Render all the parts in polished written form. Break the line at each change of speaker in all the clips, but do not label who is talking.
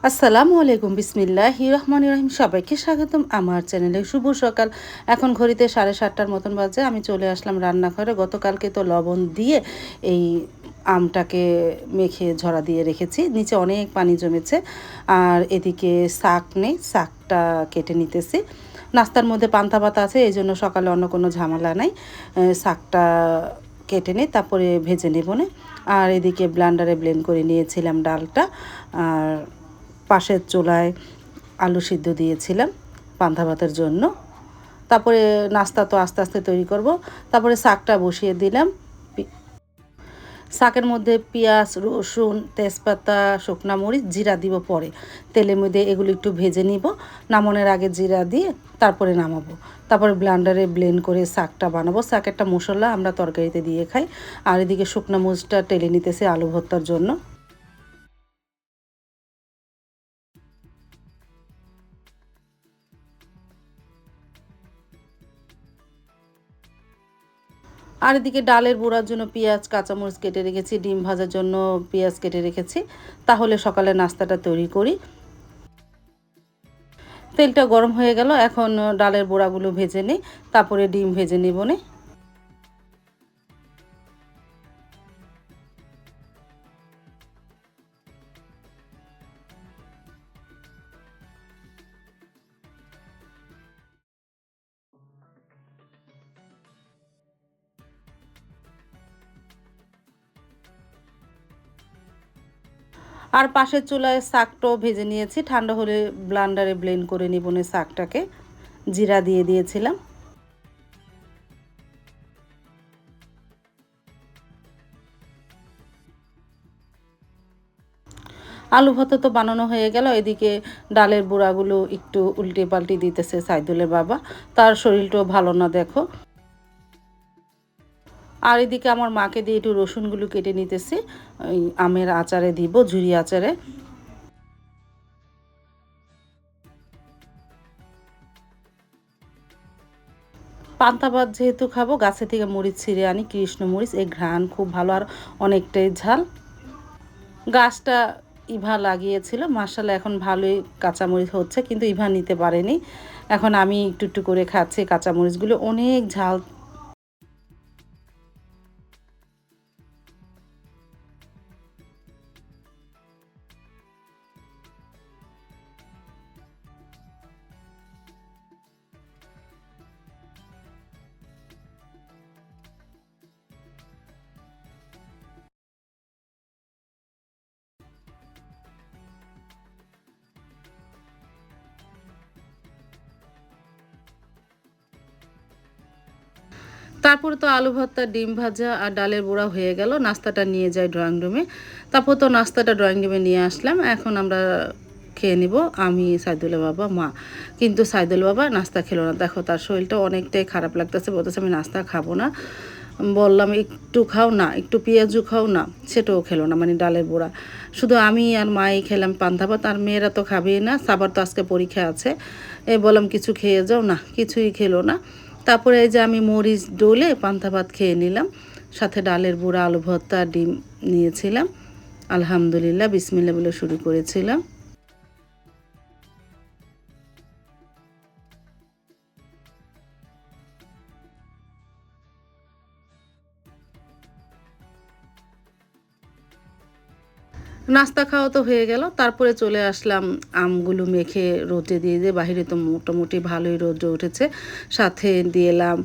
আসসালামু আলাইকুম বিসমিল্লাহির রহমানির রহিম। সবাইকে স্বাগতম আমার চ্যানেলে। শুভ সকাল। এখন ঘড়িতে 7:30টার মতন বাজে। আমি চলে আসলাম রান্নাঘরে। গতকালকে তো লবণ দিয়ে এই আমটাকে মেখে ঝরা দিয়ে রেখেছি, নিচে অনেক পানি জমেছে। আর এদিকে শাক নেই, শাকটা কেটে নিতেছি। নাস্তার মধ্যে পান্তা ভাত আছে, এই জন্য সকালে অন্য কোনো ঝামেলা নাই। শাকটা কেটে নিই, তারপরে ভেজে নেব না। আর এদিকে ব্লেন্ডারে ব্লেন্ড করে নিয়েছিলাম ডালটা। আর পাশের চুলায় আলু সিদ্ধ দিয়েছিলাম পান্তা ভাতের জন্য। তারপরে নাস্তা তো আস্তে আস্তে তৈরি করব। তারপরে শাকটা বসিয়ে দিলাম। শাকের মধ্যে পেঁয়াজ, রসুন, তেজপাতা, শুকনা মরিচ, জিরা দিব পরে। তেলের মধ্যে এগুলো একটু ভেজে নিব। নামানোর আগে জিরা দিয়ে তারপরে নামাবো। তারপরে ব্লেন্ডারে ব্লেন্ড করে শাকটা বানাবো। শাক একটা মশলা আমরা তরকারিতে দিয়ে খাই। আর এদিকে শুকনা মরিচটা টেলে নিতেছে আলু ভর্তার জন্য। আর এদিকে ডালের বড়ার জন্য পেঁয়াজ, কাঁচামরিচ কেটে রেখেছি, ডিম ভাজার জন্য পেঁয়াজ কেটে রেখেছি। তাহলে সকালে নাস্তাটা তৈরি করি। তেলটা গরম হয়ে গেল, এখন ডালের বড়াগুলো ভেজে নিই, তারপরে ডিম ভেজে নিব নে। আর পাশের চুলায় শাকটাও ভেজে নিয়েছি, ঠান্ডা হলে ব্লেন্ডারে ব্লেন্ড করে নিব নে শাকটাকে। জিরা দিয়ে দিয়েছিলাম। আলু ভর্তা তো বানানো হয়ে গেল। এদিকে ডালের বড়াগুলো একটু উল্টে পাল্টে দিতেছে সাইদুলের বাবা, তার শরীরটাও ভালো না দেখো। আর এদিকে আমার মাকে দিয়ে একটু রসুনগুলো কেটে নিতেছি, ওই আমের আচারে দিব, ঝুরি আচারে। পান্তা ভাত যেহেতু খাবো, গাছে থেকে মরিচ ছিঁড়ে আনি, কৃষ্ণ মরিচ, এই ঘ্রাণ খুব ভালো আর অনেকটাই ঝাল। গাছটা ইভা লাগিয়েছিল, মাশাআল্লাহ এখন ভালোই কাঁচামরিচ হচ্ছে, কিন্তু ইভা নিতে পারেনি। এখন আমি একটু একটু করে খাচ্ছি, কাঁচামরিচগুলো অনেক ঝাল। তারপরে তো আলু ভর্তা, ডিম ভাজা আর ডালের বড়া হয়ে গেল। নাস্তাটা নিয়ে যাই ড্রয়িং রুমে। তারপর তো নাস্তাটা ড্রয়িং রুমে নিয়ে আসলাম। এখন আমরা খেয়ে নিব, আমি, সাইদুলের বাবা, মা। কিন্তু সাইদুল বাবা নাস্তা খেলো না, দেখো তার শরীরটা অনেকটাই খারাপ লাগতেছে, বলতেছে আমি নাস্তা খাবো না। বললাম একটু খাও না, একটু পেঁয়াজু খাও না, সেটাও খেলো না, মানে ডালের বড়া। শুধু আমি আর মাই খেলাম পান্তা ভাত, আর মেয়েরা তো খাবেই না, সাবার তো আজকে পরীক্ষা আছে। এই বললাম কিছু খেয়ে যাও, না কিছুই খেলো না। তারপরে এই যে আমি মরিচ ডলে পান্তা ভাত খেয়ে নিলাম, সাথে ডালের বড়া, আলু ভর্তা, ডিম নিয়েছিলাম। আলহামদুলিল্লাহ, বিসমিল্লাহ বলে শুরু করেছিলাম। নাস্তা খাওয়া তো হয়ে গেল, তারপরে চলে আসলাম আমগুলো মেখে রোদে দিয়ে দিয়ে। বাহিরে তো মোটামুটি ভালোই রোদে উঠেছে। সাথে দিয়ে এলাম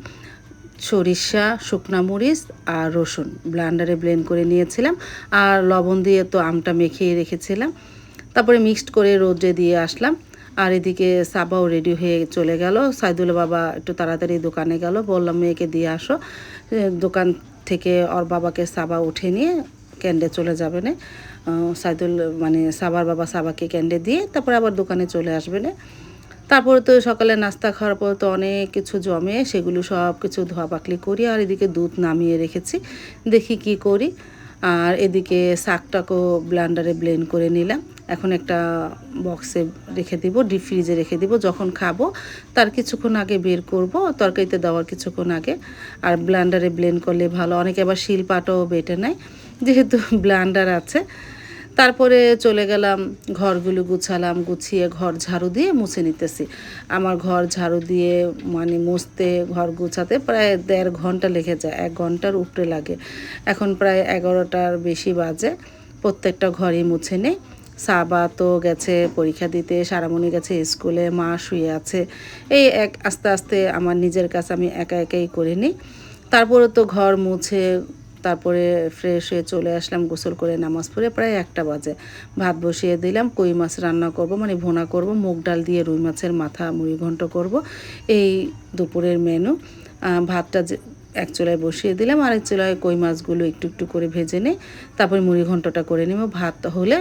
সরিষা, শুকনা মরিচ আর রসুন, ব্লেন্ডারে ব্লেন্ড করে নিয়েছিলাম। আর লবণ দিয়ে তো আমটা মেখিয়ে রেখেছিলাম। তারপরে মিক্সড করে রোদে দিয়ে আসলাম। আর এদিকে সাবাও রেডি হয়ে চলে গেল। সাইদুল বাবা একটু তাড়াতাড়ি দোকানে গেল, বললাম মেয়েকে দিয়ে আসো। দোকান থেকে ওর বাবাকে সাবা উঠে নিয়ে ক্যান্ডে চলে যাবে না। সাইদুল মানে সাবার বাবা সাবাকে ক্যান্ডে দিয়ে তারপর আবার দোকানে চলে আসবে না। তারপরে তো সকালে নাস্তা খাওয়ার পর তো অনেক কিছু জমে, সেগুলো সব কিছু ধোয়া পাকলি করি। আর এদিকে দুধ নামিয়ে রেখেছি, দেখি কি করি। আর এদিকে শাকটাকেও ব্লেন্ডারে ব্লেন্ড করে নিলাম। এখন একটা বক্সে রেখে দিব, ডিপ ফ্রিজে রেখে দিব, যখন খাবো তার কিছুক্ষণ আগে বের করব, তরকারিতে দেওয়ার কিছুক্ষণ আগে। আর ব্লেন্ডারে ব্লেন্ড করলে ভালো, অনেকে আবার শিলপাটাও বেটে নেয়, যেহেতু ব্লেন্ডার আছে। তারপরে চলে গেলাম, ঘরগুলো গুছালাম, গুছিয়ে ঘর ঝাড়ু দিয়ে মুছে নিতেছি। আমার ঘর ঝাড়ু দিয়ে মানে মুছতে, ঘর গুছাতে প্রায় ১.৫ ঘন্টা লেগে যায়, ১ ঘন্টার উপরে লাগে। এখন প্রায় ১১টার বেশি বাজে। প্রত্যেকটা ঘরই মুছে নেই। সাবা তো গেছে পরীক্ষা দিতে, সারামণি গেছে স্কুলে, মা শুয়ে আছে। এই আস্তে আস্তে আমার নিজের কাজ আমি একা একাই করে নিই। তারপরে তো ঘর মুছে তারপরে ফ্রেশ হয়ে চলে আসলাম, গোসল করে নামাজ পড়ে প্রায় ১টা বাজে। ভাত বসিয়ে দিলাম, কই মাছ রান্না করব, মানে ভুনা করব, মুগ ডাল দিয়ে রুই মাছের মাথা মুড়িঘণ্ট করব। এই দুপুরের মেনু। ভাতটা এক চুলায় বসিয়ে দিলাম, আরেক চুলায় কই মাছগুলো একটু একটু করে ভেজে নিই। তারপরে মুড়িঘণ্টটা করে নেব। ভাত হলে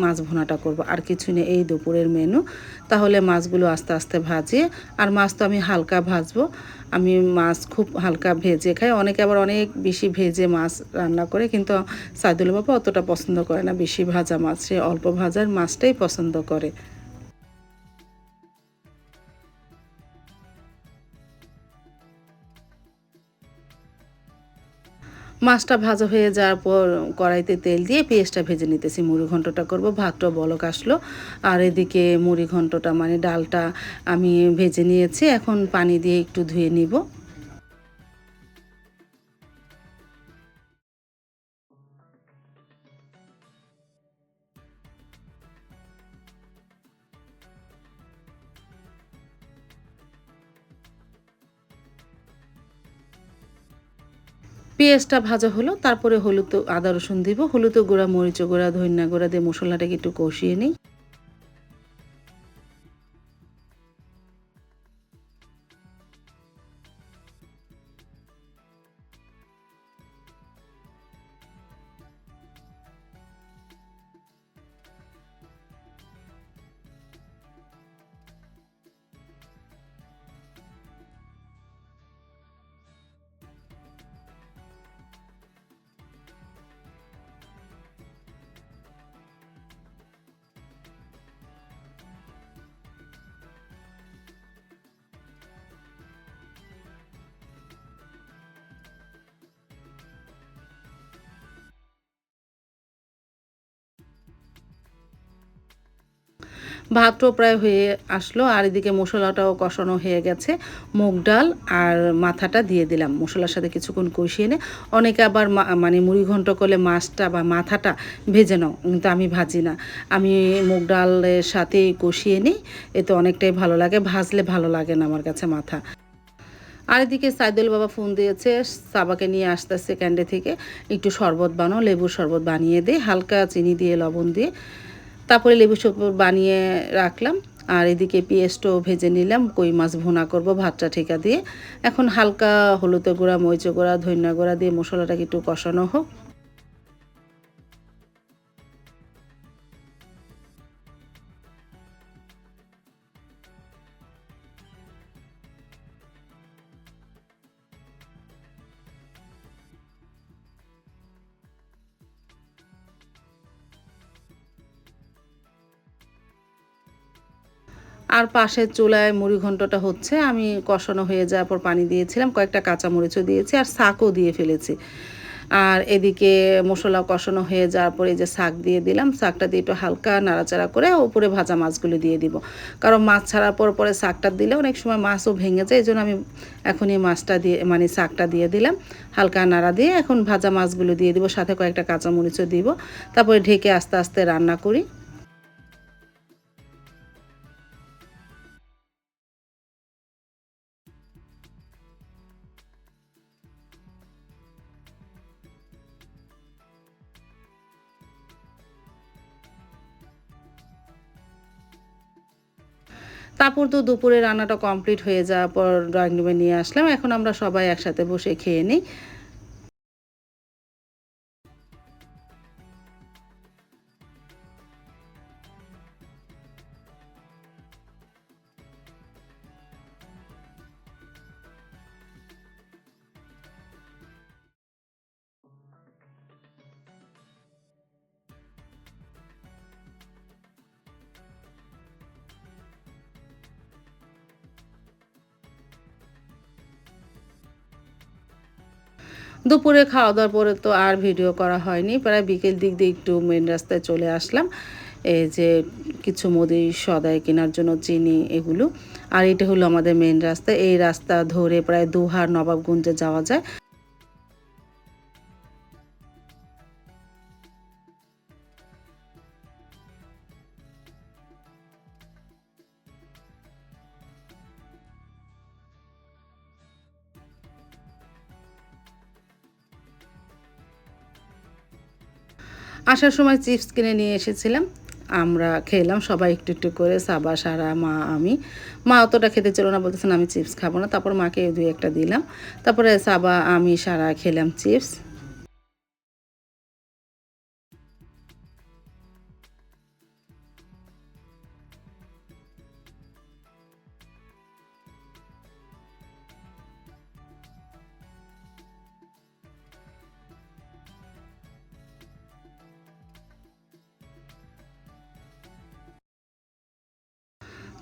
মাছ ভুনাটা করব, আর কিছু নেই। এই দুপুরের মেনু। তাহলে মাছগুলো আস্তে আস্তে ভাজিয়ে, আর মাছ তো আমি হালকা ভাজবো। আমি মাছ খুব হালকা ভেজে খাই, অনেকে আবার অনেক বেশি ভেজে মাছ রান্না করে, কিন্তু সাইদুল বাবা অতটা পছন্দ করে না বেশি ভাজা মাছ, সে অল্প ভাজার মাছটাই পছন্দ করে। মাছটা ভাজা হয়ে যাওয়ার পর কড়াইতে তেল দিয়ে পেঁয়াজটা ভেজে নিতেছি, মুড়ি ঘন্টটা করব। ভাতটা বলক আসলো, আর এদিকে মুড়ি ঘন্টটা মানে ডালটা আমি ভেজে নিয়েছি, এখন পানি দিয়ে একটু ধুয়ে নিব। পেঁয়াজটা ভাজা হলো, তারপরে হলুদ, আদা রসুন দিব, হলুদের গুঁড়া, মরিচের গুঁড়া, ধনিয়া গুঁড়া দিয়ে মশলাটাকে একটু কষিয়ে নিই। ভাতও প্রায় হয়ে আসলো, আর এদিকে মশলাটাও কষানো হয়ে গেছে। মুগ ডাল আর মাথাটা দিয়ে দিলাম, মশলার সাথে কিছুক্ষণ কষিয়ে নিয়ে। অনেকে আবার মানে মুড়ি ঘন্ট করলে মাছটা বা মাথাটা ভেজে নাও, কিন্তু আমি ভাজি না। আমি মুগ ডালের সাথেই কষিয়ে নিই, এতে অনেকটাই ভালো লাগে। ভাজলে ভালো লাগে না আমার কাছে মাথা। আর এদিকে সাইদুল বাবা ফোন দিয়েছে, সাবাকে নিয়ে আসতেছে ক্যান্ডে থেকে, একটু শরবত বানাও, লেবুর শরবত বানিয়ে দে, হালকা চিনি দিয়ে, লবণ দিয়ে। তারপরে লেবু শরবত বানিয়ে রাখলাম। আর এদিকে পেঁয়াজটাও ভেজে নিলাম, কই মাছ ভুনা করব ভাতটা ঠেকা দিয়ে। এখন হালকা হলুদের গুঁড়া, মরিচের গুঁড়া, ধনিয়া গুঁড়া দিয়ে মশলাটাকে একটু কষানো হোক। আর পাশের চুলায় মুড়িঘণ্টটা হচ্ছে, আমি কষানো হয়ে যাওয়ার পর পানি দিয়েছিলাম, কয়েকটা কাঁচামরিচও দিয়েছি, আর শাকও দিয়ে ফেলেছি। আর এদিকে মশলা কষানো হয়ে যাওয়ার পরে এই যে শাক দিয়ে দিলাম, শাকটা দিয়ে একটু হালকা নাড়াচাড়া করে উপরে ভাজা মাছগুলো দিয়ে দিব। কারণ মাছ ছাড়ার পর পরে শাকটা দিলে অনেক সময় মাছও ভেঙে যায়, এই জন্য আমি এখনই মাছটা দিয়ে মানে শাকটা দিয়ে দিলাম। হালকা নাড়া দিয়ে এখন ভাজা মাছগুলো দিয়ে দিব, সাথে কয়েকটা কাঁচামরিচও দিব। তারপরে ঢেকে আস্তে আস্তে রান্না করি। তারপর তো দুপুরে রান্নাটা কমপ্লিট হয়ে যাওয়ার পর ড্রয়িং রুমে নিয়ে আসলাম। এখন আমরা সবাই একসাথে বসে খেয়ে নিই। দুপুরে খাওয়া দাওয়ার পরে তো আর ভিডিও করা হয়নি, প্রায় বিকেল দিক দিয়ে একটু মেন রাস্তায় চলে আসলাম। এই যে কিছু মুদি সদাই কেনার জন্য চিনি এগুলো। আর এটা হলো আমাদের মেন রাস্তা, এই রাস্তা ধরে প্রায় দুহার নবাবগঞ্জে যাওয়া যায়। আসার সময় চিপস কিনে নিয়ে এসেছিলাম, আমরা খেলাম সবাই একটু একটু করে, সাবা, সারা, মা, আমি। মা অতটা খেতে ছিল না, বলতেছেন আমি চিপস খাবো না। তারপর মাকে দুই একটা দিলাম, তারপরে সাবা, আমি, সারা খেলাম চিপস।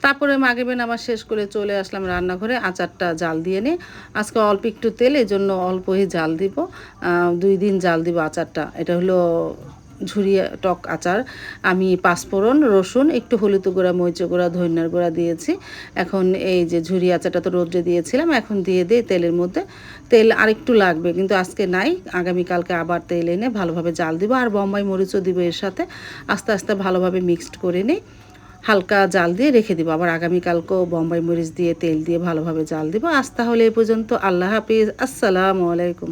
তারপরে মাগরিবের নামাজ শেষ করে চলে আসলাম রান্নাঘরে, আচারটা জাল দিয়ে নিয়ে। আজকে অল্প একটু তেল, এজন্য অল্পই জাল দিব। 2 দিন জাল দিব আচারটা। এটা হলো ঝুরিয়া টক আচার। আমি পাঁচফোড়ন, রসুন, একটু হলুদ গুঁড়া, মরিচ গুঁড়া, ধনিয়ার গুঁড়া দিয়েছি। এখন এই যে ঝুরি আচারটা তো রোদ্রে দিয়েছিলাম, এখন দিয়ে দিই তেলের মধ্যে। তেল আরেকটু লাগবে, কিন্তু আজকে নাই, আগামীকালকে আবার তেল এনে ভালোভাবে জাল দিব। আর বোম্বাই মরিচও দিব এর সাথে। আস্তে আস্তে ভালোভাবে মিক্সড করে নিই, হালকা জাল দিয়ে রেখে দিব। আবার আগামীকালকেও বোম্বাই মরিচ দিয়ে তেল দিয়ে ভালোভাবে জাল দিব। আজ তাহলে এ পর্যন্ত। আল্লাহ হাফিজ, আসসালামু আলাইকুম।